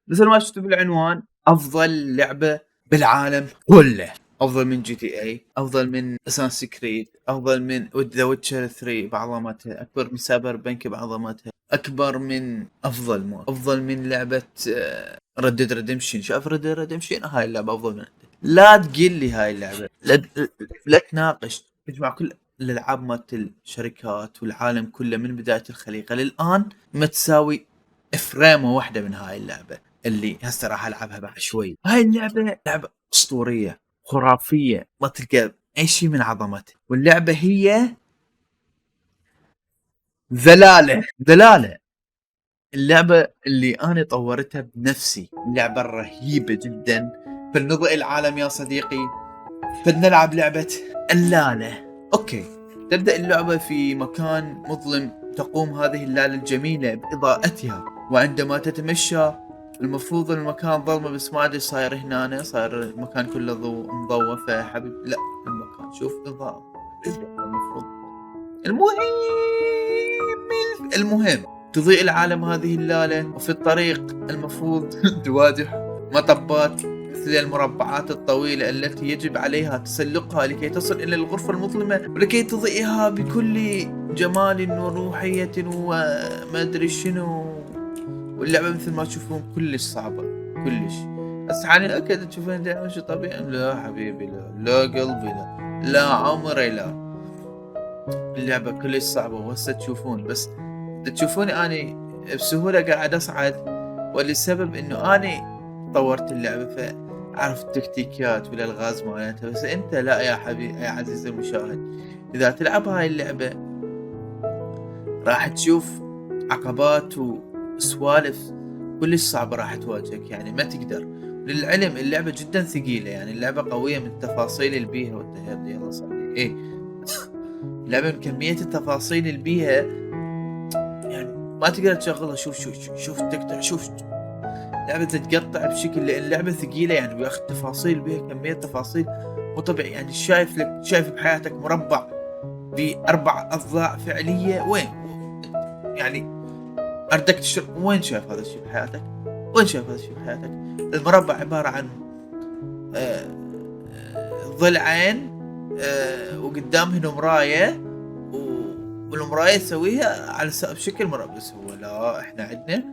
مثل ما شفتوا بالعنوان، افضل لعبه بالعالم كله، افضل من جي تي اي، افضل من اساس كريد، افضل من ذا ويتشر 3 بعظمتها، اكبر من سايبر بنك بعظمتها، اكبر من افضل من لعبه ردد ريدمشن. شايف ردد ريدمشن؟ هاي اللعبه افضل من. لا تقل لي هاي اللعبه، لا تناقش، تجمع كل الالعاب مالت الشركات والعالم كله من بدايه الخليقه للان ما تساوي فريمه واحده من هاي اللعبه اللي هسه راح العبها بعد شوي. هاي اللعبه لعبه اسطوريه خرافيه، ما تلقى اي شيء من عظمتها. واللعبه هي ذلاله. اللعبه اللي انا طورتها بنفسي، اللعبه رهيبه جدا. فلنضئ العالم يا صديقي، فلنلعب لعبه اللاله. اوكي، تبدا اللعبه في مكان مظلم، تقوم هذه اللاله الجميله باضاءتها، وعندما تتمشى المفروض المكان ظلمه، بس ما ادري صاير هنا، صاير المكان كله ضوء مضوى. فحبيب لا، المكان شوف اضاءه المفروض. المهم تضيء العالم هذه اللاله، وفي الطريق المفروض تواجه مطبات مثل المربعات الطويلة التي يجب عليها تسلقها لكي تصل إلى الغرفة المظلمة، ولكي تضيئها بكل جمال وروحية وما أدري شنو. واللعبة مثل ما تشوفون كلش صعبة، كلش. بس حاليا أكيد تشوفون دائما شيء طبيعي. لا حبيبي، لا قلبي، لا عمري، لا. اللعبة كلش صعبة، وهسه تشوفون. بس تشوفوني اني بسهولة قاعد اصعد، ولسبب انه اني طورت اللعبة، فاعرف التكتيكات والالغاز مالتها. بس انت لا يا حبيبي يا عزيزي المشاهد، اذا تلعب هاي اللعبة راح تشوف عقبات وسوالف كلش صعبة راح تواجهك، يعني ما تقدر. للعلم اللعبة جدا ثقيلة، يعني اللعبة قوية من التفاصيل اللي بيها والتهاب. يلا صديق، ايه، اللعبة من كمية التفاصيل اللي بيها يعني ما تقدر تشغلها. شوف تقطع، شوف لعبة تتقطع بشكل، لأن اللعبة ثقيلة يعني، بياخذ تفاصيل بيها كمية تفاصيل مو طبيعي. يعني شايف بحياتك مربع بأربع أضلاع فعلية؟ وين يعني أردك وين شايف هذا الشيء بحياتك؟ وين شايف هذا الشيء بحياتك؟ المربع عبارة عن آه، ضلعين، وقدامهن مراية، والمراية تسويها على بشكل مربع. بس هو لا، احنا عندنا،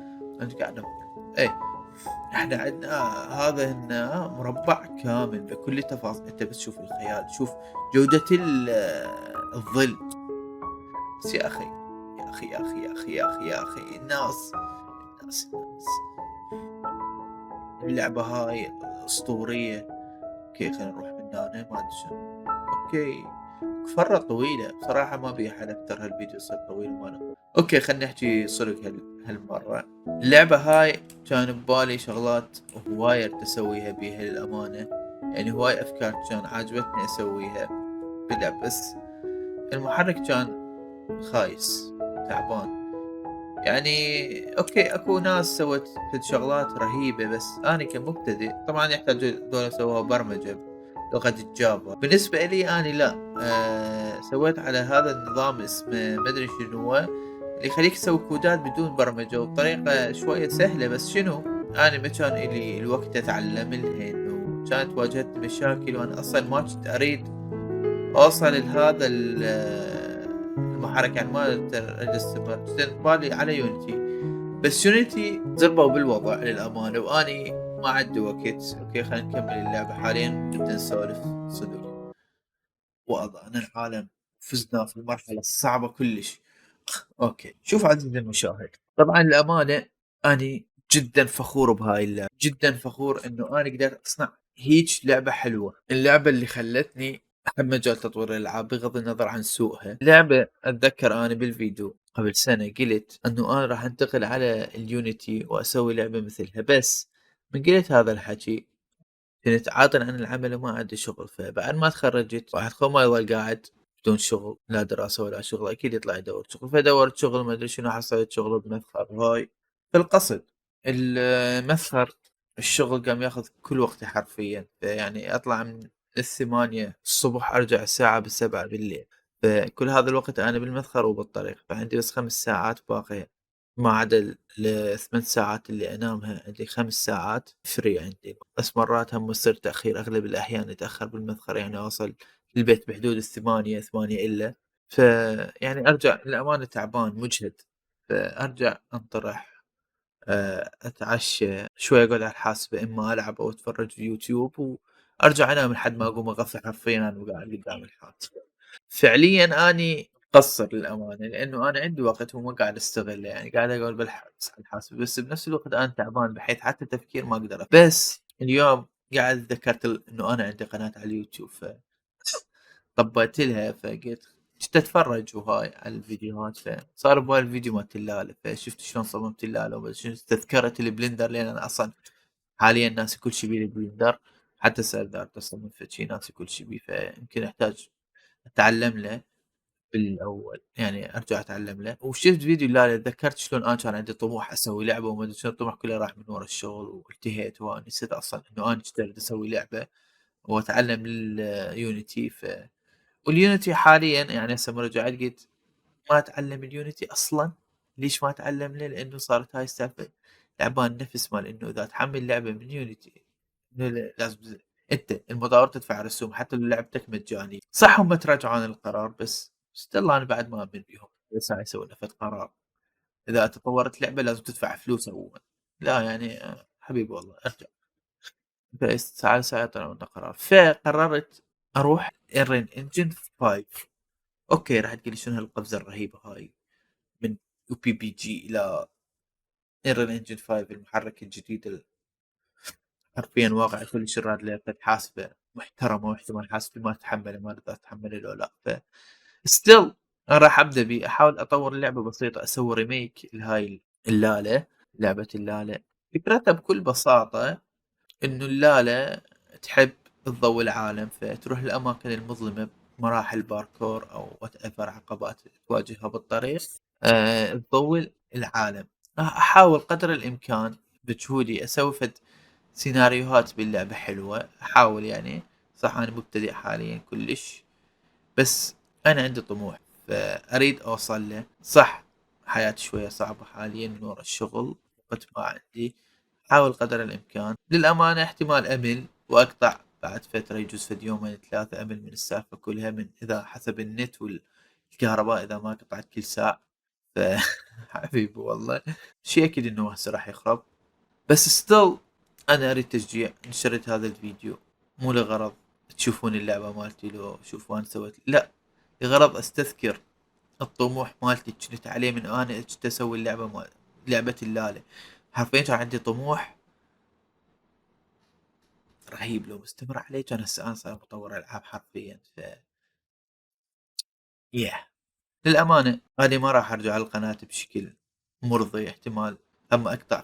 انت قاعد ايه، احنا عندنا هذا هنا مربع كامل بكل تفاصيل. انت بس شوف الخيال، شوف جودة الظل. بس يا اخي، يا اخي يا اخي يا اخي يا اخي يا اخي، الناس اللعبة هاي اسطورية. اوكي خلينا نروح من هنا، ما ادري شنو. اوكي، فرة طويلة بصراحة، ما بي حد اكثر، هالفيديو صار طويل ماله. اوكي خلينا نحكي صدق. هالمرة اللعبة هاي كان ببالي شغلات هواية تسويها بيها للأمانة، يعني هواي افكار كان عاجبتني اسويها باللعب. بس المحرك كان خايس، تعبان يعني. اوكي اكو ناس سوت شغلات رهيبة، بس انا كمبتدئ طبعا يحتاج دول سووها برمجة لغة الجافا. بالنسبة لي انا لا، سويت على هذا النظام اسمه مدري شنو هو، اللي يخليك تسوي كودات بدون برمجة وبطريقة شوية سهلة. بس شنو، انا ما كان الي الوقت اتعلم لهن، وكانت واجهتني مشاكل، وانا اصلا ما كنت اريد اوصل لهذا المحرك، يعني ما اجلس بالي على يونيتي. بس يونيتي زربوا بالوضع للامانه، واني ما عندي وقت. اوكي خلينا نكمل اللعبه. حاليا نبدا نسولف صدق، واضعنا العالم، فزنا في المرحله الصعبه كلش. اوكي شوف عزيزي المشاهد، طبعا الامانه اني جدا فخور بهاي اللعبه، جدا فخور انه انا قدرت اصنع هيج لعبه حلوه. اللعبه اللي خلتني احب مجال تطوير الالعاب بغض النظر عن سوءها. لعبه اتذكر انا بالفيديو قبل سنه قلت انه انا راح انتقل على اليونيتي واسوي لعبه مثلها، بس من قلت هذا الحكي كنت عاطل عن العمل وما عندي شغل. فبعد ما تخرجت واحد خو ما يظل قاعد بدون شغل، لا دراسة ولا شغل، أكيد يطلع يدور شغل. فدورت شغل ما أدري شنو، حصلت شغل بمسخر هاي في القصد. المسخر الشغل قام ياخذ كل وقتي حرفيا، يعني أطلع من 8 الصبح أرجع الساعة 7 بالليل. فكل هذا الوقت أنا بالمسخر وبالطريق، فعندي بس 5 ساعات باقية. ما عدا ال8 ساعات اللي أنامها، عندي 5 ساعات free عندي، بس مرات هم يصير تأخير، أغلب الأحيان أتأخر بالمذخرة، يعني أوصل البيت بحدود ال8، 8 إلا، فيعني أرجع للأمانة تعبان مُجهد، فأرجع أنطرح، أتعشى، شوي أقعد على الحاسبة، إما ألعب أو أتفرج في يوتيوب، وأرجع أنام لحد ما أقوم أغفّي، حرفيًا أنا وقاعد قدام الحاسبة. فعليًا أني مقصّر للأمانة، لإنه أنا عندي وقت وما قاعد أستغلّه، يعني قاعد أقعد على الحاسبة، بس بنفس الوقت أنا تعبان بحيث حتى التفكير ما أقدر بس اليوم قاعد تذكرت إنه أنا عندي قناة على اليوتيوب، طبّيت لها، فقُلت جيت أتفرّج وهاي على الفيديوهات، فصار ببالي الفيديو مال تلّالة، فشُفت شلون صممت تلّالة وما شنو، استذكرت البلندر، لإن أنا أصلًا حاليًا ناسي كل شي بالبلندر، حتى صار إذا أردت أصمم فد شي ناسي كل شي بيه، فيمكن أحتاج أتعلّم له بالأول، يعني أرجع أتعلّم له، وشِفت فيديو لا تذكّرت شلون أنا كان عندي طموح أسوي لعبة وما أدري شنو، الطموح كلّه راح من ورا الشغل والتهيت، ونسيت أصلًا إنه أنا كنت أريد أسوي لعبة وأتعلّم الUnity، والUnity حاليًا يعني هسه أمّا رجعت قُلت ما أتعلّم الUnity أصلًا، ليش ما أتعلّم له؟ لإنه صارت هاي السالفة تعبان نفس مال إنه إذا تحمّل لعبة من Unity لازم أنت المطوّر تدفع رسوم حتى لو لعبتك مجانية، صح هم تراجعون القرار بس still أنا بعد ما أؤمن بيهم، ليش يسوون فد قرار إذا تطوّرت لعبة لازم تدفع فلوس أول، لا يعني حبيبي والله ارجع، بس على سيطرة عندنا قرار، فقررت أروح Unreal Engine 5. أوكي راح تقول لي شنو هالقفزة الرهيبة هاي من UPBG إلى Unreal Engine 5 المحرك الجديد حرفيًا واقعي كلش راد لعبة حاسبة محترمة، واحتمال حاسبتي ما تتحمله، ما أدري إذا تتحمله لو لأ، still أنا راح أبدأ بيه، أحاول أطوّر اللعبة بسيطة، أسوي remake لهاي اللالة، لعبة اللالة، فكرتها بكل بساطة إنه اللالة تحب تضوّي العالم، فتروح للأماكن المظلمة بمراحل parkour أو whatever عقبات تواجهها بالطريق، تضوّي العالم، راح أحاول قدر الإمكان بجهودي أسوي سيناريوهات باللعبة حلوة، أحاول يعني، صح أنا مبتدئ حاليًا كلش، بس أنا عندي طموح، فأريد أوصل له، صح حياتي شوية صعبة حاليًا من ورا الشغل، وقت ما عندي، أحاول قدر الإمكان، للأمانة احتمال أمل وأقطع بعد فترة يجوز فد يومين 3 أمل من السالفة كلها، من إذا حسب النت والكهرباء إذا ما قطعت كل ساعة، ف حبيبي والله شي أكيد إنه هسه راح يخرب. بس still أنا أريد تشجيع، نشرت هذا الفيديو مو لغرض تشوفون اللعبة مالتي لو شوفوا أنا سويت، لأ، لغرض أستذكر الطموح مالتي كنت عليه من أنا كنت أسوي اللعبة لعبة اللالة، حرفيًا كان عندي طموح رهيب لو مستمر عليه كان هسه أنا صاير مطور ألعاب حرفيًا، yeah. للأمانة أني ما راح أرجع على القناة بشكل مرضي، احتمال أما أقطع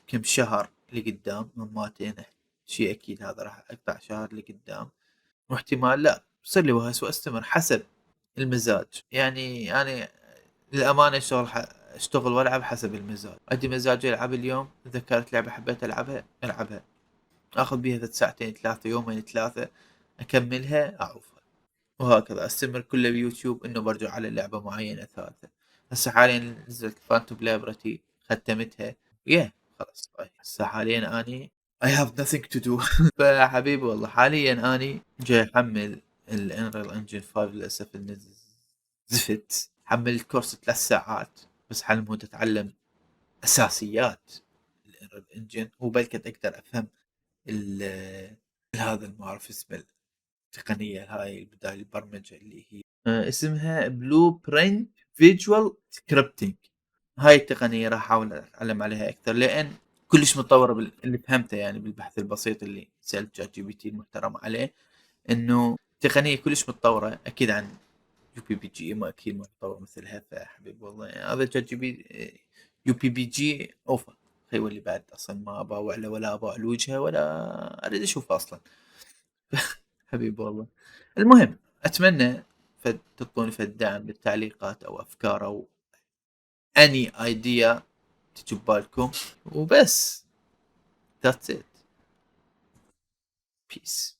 كم شهر لقدام مماتين، شي أكيد هذا راح أقطع شهر لقدام، واحتمال لأ يصير لي وهس وأستمر حسب المزاج، يعني أنا للأمانة أشتغل وألعب حسب المزاج، عندي مزاج ألعب اليوم، تذكرت لعبة حبيت ألعبها، آخذ بيها ثلاث ساعتين 3 يومين 3 أكملها أعوفها. وهكذا أستمر كله بيوتيوب إنه برجع على لعبة معينة ثالثة، هسه حاليًا نزلت Phantom Liberty ختمتها yeah خلاص طيب هسه حاليًا أني I have nothing to do. فحبيبي والله حاليًا أني جاي أحمّل الunreal engine 5 للأسف إنه زفت، حمّلت كورس 3 ساعات بس على مود أتعلم أساسيات الunreal engine وبلكن أقدر أفهم ال هذا ما أعرف اسمه التقنية هاي بدال البرمجة اللي هي اسمها Blueprint Visual Scripting، هاي التقنية راح أحاول أتعلم عليها أكثر، لأن كلش متطورة اللي فهمته يعني بالبحث البسيط اللي سألت ChatGPT المحترم عليه، إنه تقنية كلش متطورة أكيد عن UPBG، ما أكيد ما تطور مثلها، فحبيبي والله يعني هذا UPBG أوفى، هو اللي بعد أصلًا ما أباوع له ولا أباوع الوجهة ولا أريد أشوفه أصلًا. حبيبي والله. المهم أتمنى تعطوني دعم بالتعليقات أو أفكار أو any idea تجي ببالكم، وبس that's it. peace.